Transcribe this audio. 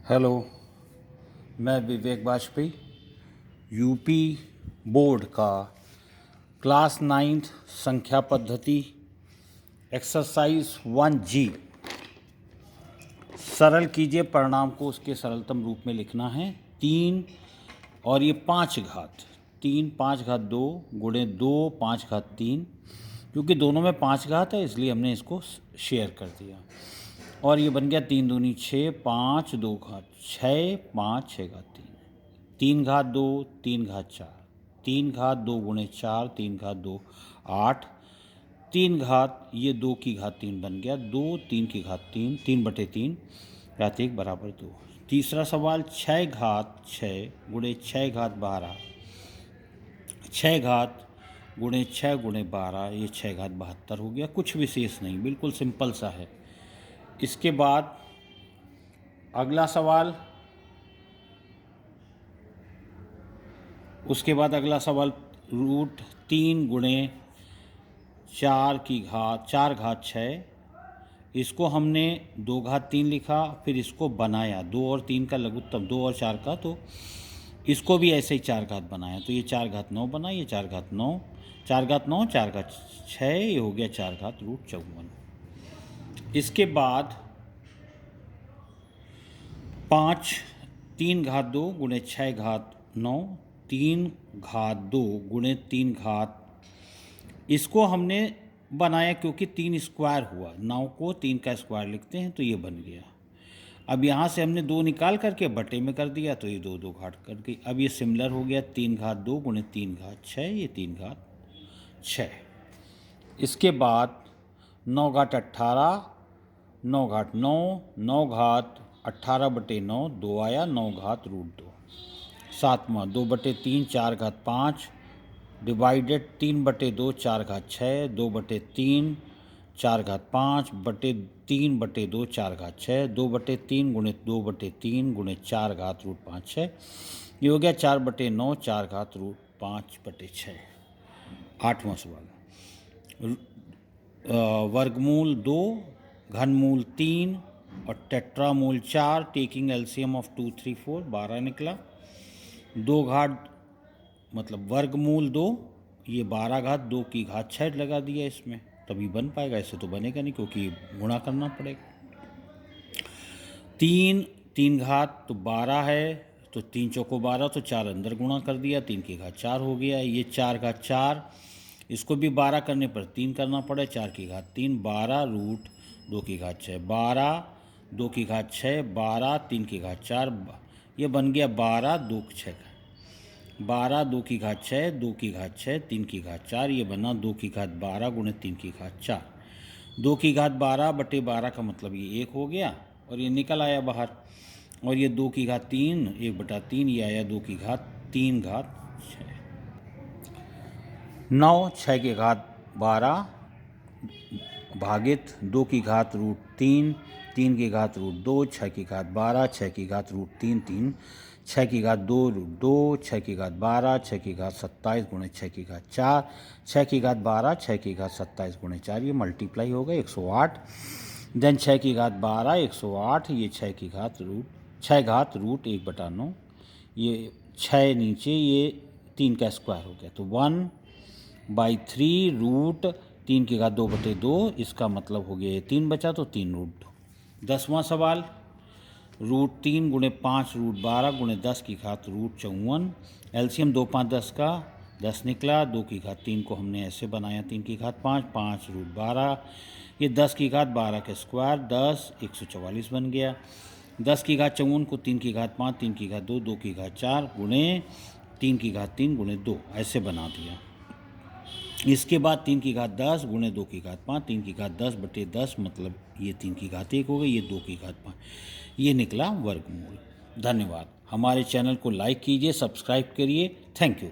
Hello, मैं विवेक Vajpayee UP board का class 9th संख्या पद्धति एक्सरसाइज 1G सरल कीजिए परिणाम को उसके सरलतम रूप में लिखना है। 3 और ये 5 घात 3 5 घात 2 गुणे 2 5 घात 3, क्योंकि दोनों में 5 घात है इसलिए हमने इसको शेयर कर दिया और ये बन गया 3 दूनी 6 5 2 घात 6 5 6 घात 3 3 घात 2 3 घात 4 3 घात 2 गुणे 4 3 घात 2 8 3 घात ये 2 की घात 3 बन गया 2 3 की घात 3 3/3 घात 1 बराबर 2। तीसरा सवाल 6 घात 6 गुणे 6 घात 12 6 घात गुणे 6 गुणे 12 ये 6 घात 72 हो गया। कुछ विशेष नहीं, बिल्कुल सिंपल सा है। इसके बाद अगला सवाल रूट 3 गुणे 4 घात 6, इसको हमने 2 घात 3 लिखा, फिर इसको बनाया 2 और 3 का लघुत्तम 2 और 4 का, तो इसको भी ऐसे ही 4 घात बनाया तो ये 4 घात 9 बना, ये 4 घात 9 4 घात 9 4 घात 6 ये हो गया 4 घात √54। इसके बाद 5 3 घात 2 गुणे 6 घात 9 3 घात 2 गुणे 3 घात, इसको हमने बनाया क्योंकि 3 स्क्वायर हुआ, 9 को 3 का स्क्वायर लिखते हैं तो ये बन गया। अब यहाँ से हमने 2 निकाल करके बटे में कर दिया तो ये 2 2 घात कर गई। अब ये सिमिलर हो गया 3 घात 2 गुणे 3 घात 6 ये 3 घात 6। इसके बाद 9 घाट 18 9 घाट 9 9 घात 18/9 2 आया 9 घात √2। सातवां 2/3 4 घात 5 डिवाइडेड 3/2 4 घात 6 2/3 4 घात 5 बटे 3/2 4 घात 6 2/3 गुणे 2/3 गुणे 4 घात √5 6 ये हो गया 4/9 4 घात √5/6। आठवां सवाल वर्गमूल 2 घनमूल 3 और टेट्रामूल 4 टेकिंग एलसीएम ऑफ 2 3 4 12 निकला। 2 घात मतलब वर्गमूल 2 ये 12 घात 2 की घात 6 लगा दिया इसमें, तभी बन पाएगा, ऐसे तो बनेगा नहीं क्योंकि गुणा करना पड़ेगा। 3 घात तो 12 है तो 3 चौको 12 तो 4 अंदर गुणा कर दिया 3 की घात 4 हो गया। ये 4 घात 4 इसको भी 12 करने पर 3 करना पड़े 4 की घात 3 12 √2 की घात 6 12 2 की घात 6 12 3 की घात 4 ये बन गया 12 2 6 12 2 की घात 6 2 की घात 6 3 की घात 4 ये बना 2 की घात 12 गुणे 3 की घात 4 2 की घात 12 बटे 12 का मतलब ये 1 हो गया और ये निकल आया बाहर, और ये 2 की घात 3 1/3 ये आया 2 की घात 3 घात 6। 9 6 की घात 12 भागित 2 की घात √3 3 की घात √2 6 की घात 12 6 की घात √3 3 6 की घात 2 √2 6 की घात 12 6 की घात 27 गुणे 6 की घात 4 6 की घात 12 6 की घात 27 गुणे 4 ये मल्टीप्लाई होगा 108। देन 6 की घात 12 108 ये 6 की घात √1/9 ये 6 नीचे ये 3 का स्क्वायर हो गया तो 1/3 √3 की घात 2/2 इसका मतलब हो गया ये 3 बचा तो 3 √2। 10वां सवाल √3 गुणे 5 √12 गुणे 10 की घात √54 एलसीएम 2 5 10 का 10 निकला। 2 की घात 3 को हमने ऐसे बनाया 3 की घात 5 5 √12 ये 10 की घात 12 के स्क्वायर 10 144 बन गया। 10 की घात 54 को 3 की घात 5 3 की घात 2 2 की घात 4 गुणे 3 की घात 3 गुणे 2 ऐसे बना दिया। इसके बाद 3 की घात 10 गुणे 2 की घात 5 3 की घात 10/10 मतलब ये 3 की घात 1 हो गई ये 2 की घात 5 ये निकला वर्गमूल। धन्यवाद। हमारे चैनल को लाइक कीजिए, सब्सक्राइब करिए। Thank you.